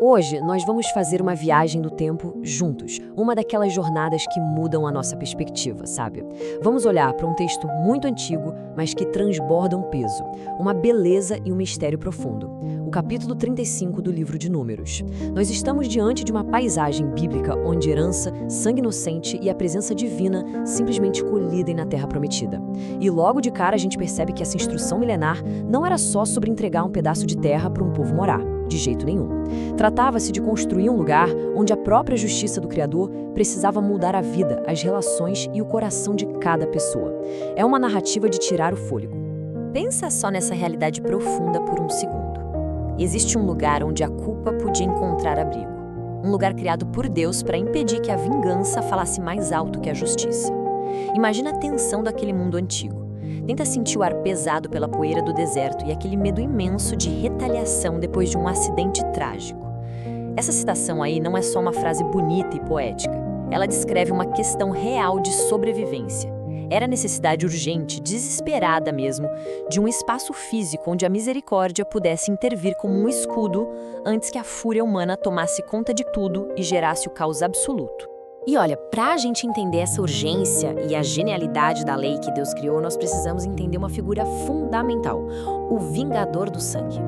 Hoje, nós vamos fazer uma viagem do tempo juntos, uma daquelas jornadas que mudam a nossa perspectiva, sabe? Vamos olhar para um texto muito antigo, mas que transborda um peso, uma beleza e um mistério profundo. O capítulo 35 do livro de Números. Nós estamos diante de uma paisagem bíblica onde herança, sangue inocente e a presença divina simplesmente colidem na terra prometida. E logo de cara a gente percebe que essa instrução milenar não era só sobre entregar um pedaço de terra para um povo morar. De jeito nenhum. Tratava-se de construir um lugar onde a própria justiça do Criador precisava mudar a vida, as relações e o coração de cada pessoa. É uma narrativa de tirar o fôlego. Pensa só nessa realidade profunda por um segundo. Existe um lugar onde a culpa podia encontrar abrigo. Um lugar criado por Deus para impedir que a vingança falasse mais alto que a justiça. Imagina a tensão daquele mundo antigo. Tenta sentir o ar pesado pela poeira do deserto e aquele medo imenso de retaliação depois de um acidente trágico. Essa citação aí não é só uma frase bonita e poética. Ela descreve uma questão real de sobrevivência. Era a necessidade urgente, desesperada mesmo, de um espaço físico onde a misericórdia pudesse intervir como um escudo antes que a fúria humana tomasse conta de tudo e gerasse o caos absoluto. E olha, para a gente entender essa urgência e a genialidade da lei que Deus criou, nós precisamos entender uma figura fundamental, o vingador do sangue.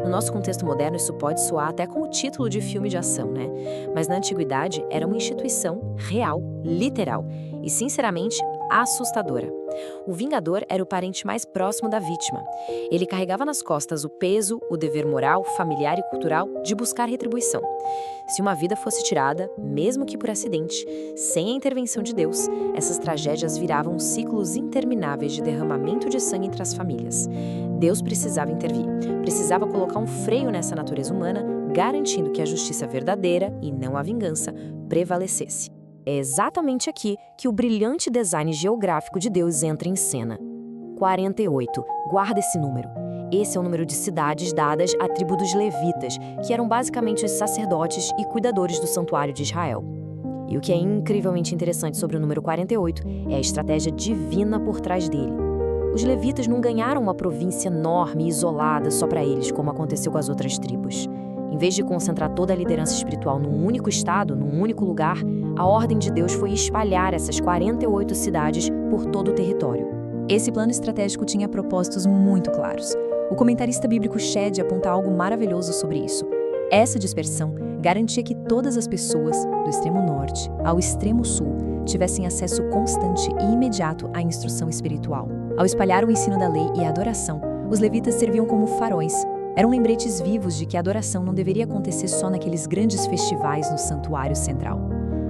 No nosso contexto moderno, isso pode soar até como título de filme de ação, né? Mas na antiguidade era uma instituição real, literal e, sinceramente, assustadora. O vingador era o parente mais próximo da vítima. Ele carregava nas costas o peso, o dever moral, familiar e cultural de buscar retribuição. Se uma vida fosse tirada, mesmo que por acidente, sem a intervenção de Deus, essas tragédias viravam ciclos intermináveis de derramamento de sangue entre as famílias. Deus precisava intervir, precisava colocar um freio nessa natureza humana, garantindo que a justiça verdadeira, e não a vingança, prevalecesse. É exatamente aqui que o brilhante design geográfico de Deus entra em cena. 48. Guarda esse número. Esse é o número de cidades dadas à tribo dos levitas, que eram basicamente os sacerdotes e cuidadores do santuário de Israel. E o que é incrivelmente interessante sobre o número 48 é a estratégia divina por trás dele. Os levitas não ganharam uma província enorme e isolada só para eles, como aconteceu com as outras tribos. Em vez de concentrar toda a liderança espiritual num único estado, num único lugar, a ordem de Deus foi espalhar essas 48 cidades por todo o território. Esse plano estratégico tinha propósitos muito claros. O comentarista bíblico Shed aponta algo maravilhoso sobre isso. Essa dispersão garantia que todas as pessoas, do extremo norte ao extremo sul, tivessem acesso constante e imediato à instrução espiritual. Ao espalhar o ensino da lei e a adoração, os levitas serviam como faróis. Eram lembretes vivos de que a adoração não deveria acontecer só naqueles grandes festivais no santuário central.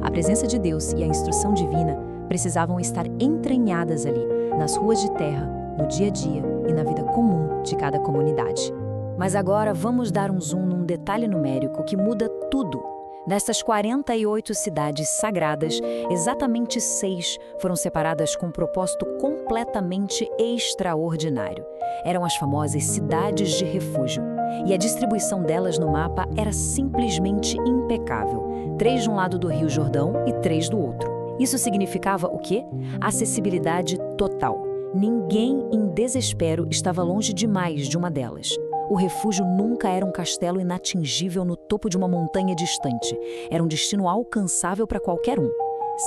A presença de Deus e a instrução divina precisavam estar entranhadas ali, nas ruas de terra, no dia a dia e na vida comum de cada comunidade. Mas agora vamos dar um zoom num detalhe numérico que muda tudo. Dessas 48 cidades sagradas, exatamente 6 foram separadas com um propósito completamente extraordinário. Eram as famosas cidades de refúgio. E a distribuição delas no mapa era simplesmente impecável. 3 de um lado do Rio Jordão e 3 do outro. Isso significava o quê? Acessibilidade total. Ninguém em desespero estava longe demais de uma delas. O refúgio nunca era um castelo inatingível no topo de uma montanha distante. Era um destino alcançável para qualquer um.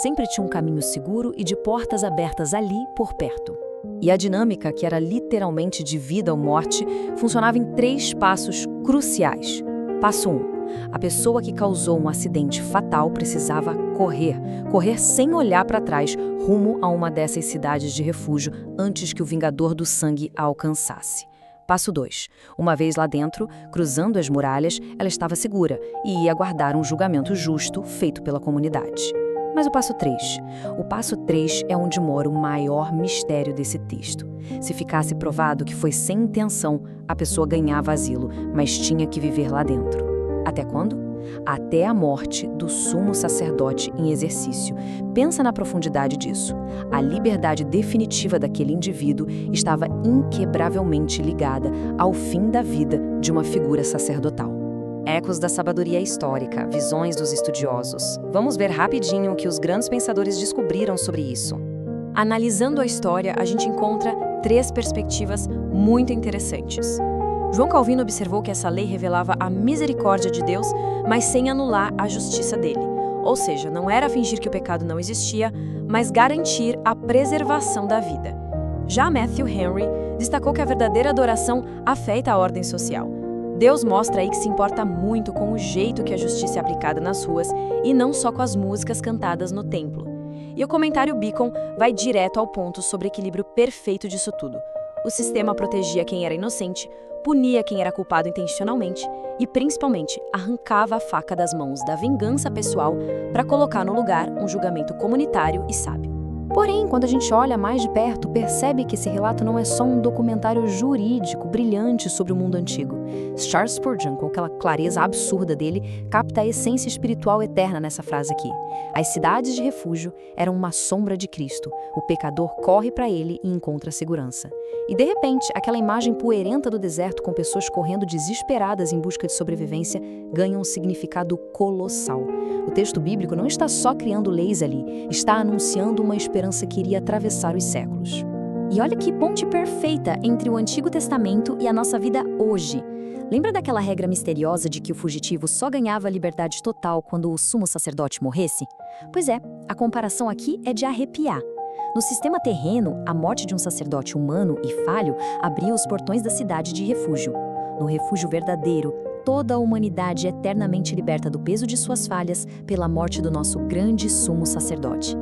Sempre tinha um caminho seguro e de portas abertas ali por perto. E a dinâmica, que era literalmente de vida ou morte, funcionava em 3 passos cruciais. Passo 1. A pessoa que causou um acidente fatal precisava correr sem olhar para trás, rumo a uma dessas cidades de refúgio antes que o vingador do sangue a alcançasse. Passo 2. Uma vez lá dentro, cruzando as muralhas, ela estava segura e ia aguardar um julgamento justo feito pela comunidade. Mas o passo 3. O passo 3 é onde mora o maior mistério desse texto. Se ficasse provado que foi sem intenção, a pessoa ganhava asilo, mas tinha que viver lá dentro. Até quando? Até a morte do sumo sacerdote em exercício. Pensa na profundidade disso. A liberdade definitiva daquele indivíduo estava inquebravelmente ligada ao fim da vida de uma figura sacerdotal. Ecos da sabedoria histórica, visões dos estudiosos. Vamos ver rapidinho o que os grandes pensadores descobriram sobre isso. Analisando a história, a gente encontra 3 perspectivas muito interessantes. João Calvino observou que essa lei revelava a misericórdia de Deus, mas sem anular a justiça dele. Ou seja, não era fingir que o pecado não existia, mas garantir a preservação da vida. Já Matthew Henry destacou que a verdadeira adoração afeta a ordem social. Deus mostra aí que se importa muito com o jeito que a justiça é aplicada nas ruas e não só com as músicas cantadas no templo. E o comentário Beacon vai direto ao ponto sobre o equilíbrio perfeito disso tudo. O sistema protegia quem era inocente, punia quem era culpado intencionalmente e, principalmente, arrancava a faca das mãos da vingança pessoal para colocar no lugar um julgamento comunitário e sábio. Porém, quando a gente olha mais de perto, percebe que esse relato não é só um documentário jurídico brilhante sobre o mundo antigo. Charles Spurgeon, com aquela clareza absurda dele, capta a essência espiritual eterna nessa frase aqui. As cidades de refúgio eram uma sombra de Cristo. O pecador corre para ele e encontra segurança. E, de repente, aquela imagem poeirenta do deserto com pessoas correndo desesperadas em busca de sobrevivência ganha um significado colossal. O texto bíblico não está só criando leis ali, está anunciando uma esperança que iria atravessar os séculos. E olha que ponte perfeita entre o Antigo Testamento e a nossa vida hoje. Lembra daquela regra misteriosa de que o fugitivo só ganhava liberdade total quando o sumo sacerdote morresse? Pois é, a comparação aqui é de arrepiar. No sistema terreno, a morte de um sacerdote humano e falho abria os portões da cidade de refúgio. No refúgio verdadeiro, toda a humanidade é eternamente liberta do peso de suas falhas pela morte do nosso grande sumo sacerdote.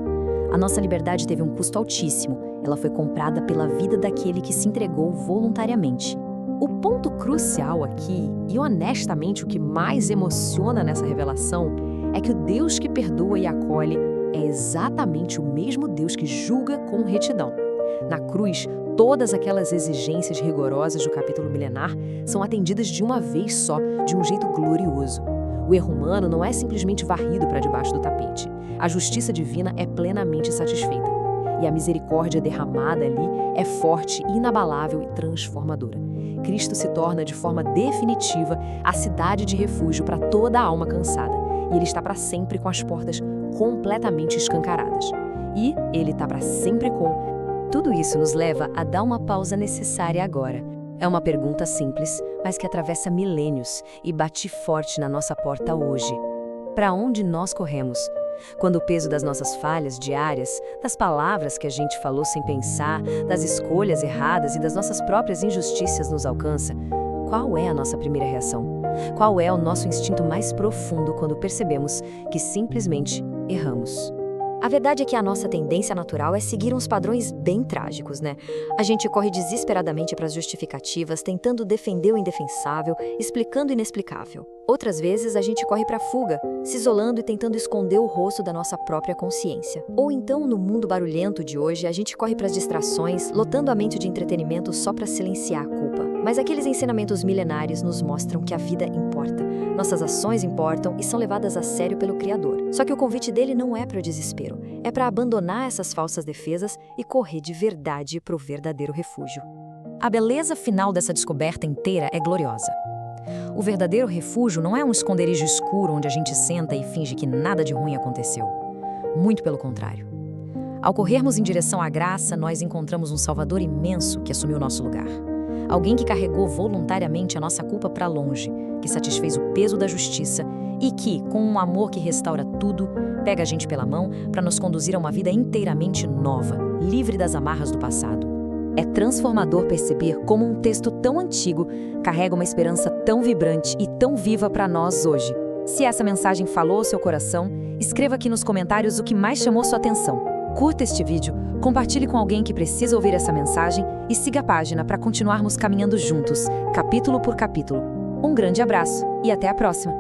A nossa liberdade teve um custo altíssimo. Ela foi comprada pela vida daquele que se entregou voluntariamente. O ponto crucial aqui, e honestamente o que mais emociona nessa revelação, é que o Deus que perdoa e acolhe é exatamente o mesmo Deus que julga com retidão. Na cruz, todas aquelas exigências rigorosas do capítulo milenar são atendidas de uma vez só, de um jeito glorioso. O erro humano não é simplesmente varrido para debaixo do tapete. A justiça divina é plenamente satisfeita. E a misericórdia derramada ali é forte, inabalável e transformadora. Cristo se torna de forma definitiva a cidade de refúgio para toda a alma cansada. E Ele está para sempre com as portas completamente escancaradas. E Ele está para sempre com... Tudo isso nos leva a dar uma pausa necessária agora. É uma pergunta simples, mas que atravessa milênios e bate forte na nossa porta hoje. Para onde nós corremos? Quando o peso das nossas falhas diárias, das palavras que a gente falou sem pensar, das escolhas erradas e das nossas próprias injustiças nos alcança, qual é a nossa primeira reação? Qual é o nosso instinto mais profundo quando percebemos que simplesmente erramos? A verdade é que a nossa tendência natural é seguir uns padrões bem trágicos, né? A gente corre desesperadamente para as justificativas, tentando defender o indefensável, explicando o inexplicável. Outras vezes, a gente corre para a fuga, se isolando e tentando esconder o rosto da nossa própria consciência. Ou então, no mundo barulhento de hoje, a gente corre para as distrações, lotando a mente de entretenimento só para silenciar a culpa. Mas aqueles ensinamentos milenares nos mostram que a vida importa. Nossas ações importam e são levadas a sério pelo Criador. Só que o convite dele não é para o desespero, é para abandonar essas falsas defesas e correr de verdade para o verdadeiro refúgio. A beleza final dessa descoberta inteira é gloriosa. O verdadeiro refúgio não é um esconderijo escuro onde a gente senta e finge que nada de ruim aconteceu. Muito pelo contrário. Ao corrermos em direção à graça, nós encontramos um Salvador imenso que assumiu nosso lugar. Alguém que carregou voluntariamente a nossa culpa para longe, que satisfez o peso da justiça e que, com um amor que restaura tudo, pega a gente pela mão para nos conduzir a uma vida inteiramente nova, livre das amarras do passado. É transformador perceber como um texto tão antigo carrega uma esperança tão vibrante e tão viva para nós hoje. Se essa mensagem falou ao seu coração, escreva aqui nos comentários o que mais chamou sua atenção. Curta este vídeo, compartilhe com alguém que precisa ouvir essa mensagem e siga a página para continuarmos caminhando juntos, capítulo por capítulo. Um grande abraço e até a próxima!